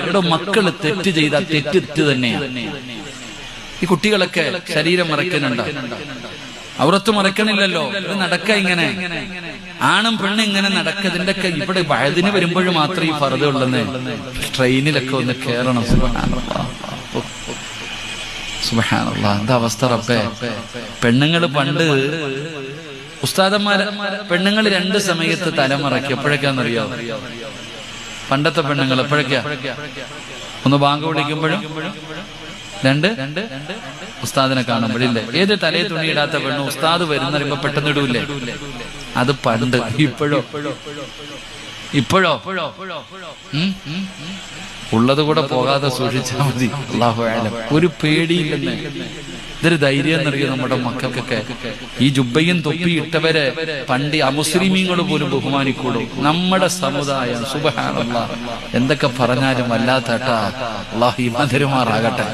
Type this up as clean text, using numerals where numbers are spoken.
ഇവിടെ മക്കള് തെറ്റ് ചെയ്താൽ തെറ്റ് തന്നെയാണ്. ഈ കുട്ടികളൊക്കെ ശരീരം മറയ്ക്കുന്നുണ്ട്, ഔറത്ത് മറക്കണില്ലല്ലോ. ഇത് നടക്ക ഇങ്ങനെ ആണും പെണ്ണും ഇങ്ങനെ നടക്കതിന്റെ ഒക്കെ ഇവിടെ വയതിന് വരുമ്പോഴും മാത്രമേ ഈ ഫർദ് ഉള്ളെന്ന്. ട്രെയിനിലൊക്കെ ഒന്ന് കേറണം. സുബ്ഹാനല്ലാഹ്, എന്താ അവസ്ഥ റബ്ബേ. പെണ്ണുങ്ങള് പണ്ട് ഉസ്താദന്മാര് പെണ്ണുങ്ങൾ 2 സമയത്ത് തലമറയ്ക്കും. എപ്പോഴൊക്കെയാണെന്നറിയോ? പണ്ടത്തെ പെണ്ണുങ്ങൾ എപ്പോഴൊക്കെയാ? ഒന്ന് ബാങ്ക് വിളിക്കുമ്പോഴും, 2 ഉസ്താദിനെ കാണുമ്പോഴില്ലേ. ഏത് തലയെ തുണിയിടാത്ത പെണ്ണു ഉസ്താദ് വരുന്നറിയുമ്പോ പെട്ടെന്ന് ഇടൂല്ലേ? അത് പണ്ട്. ഇപ്പോഴോ ഉള്ളത് കൂടെ പോകാതെ സൂക്ഷിച്ചാൽ മതി. അല്ലാഹു അഅലം. ഒരു പേടിയില്ലെന്ന്. ഇതൊരു ധൈര്യം എന്നറിയോ നമ്മുടെ മക്കൾക്കൊക്കെ. ഈ ജുബ്ബയും തൊപ്പി ഇട്ടവരെ പണ്ട് അമുസ്ലിമീങ്ങൾ പോലും ബഹുമാനിക്കൂടും. നമ്മുടെ സമുദായം സുബ്ഹാനല്ലാഹ് എന്തൊക്കെ പറഞ്ഞാലും വല്ലാത്തട്ടാ. അല്ലാഹു ഈമാൻ തരുമാറാകട്ടെ.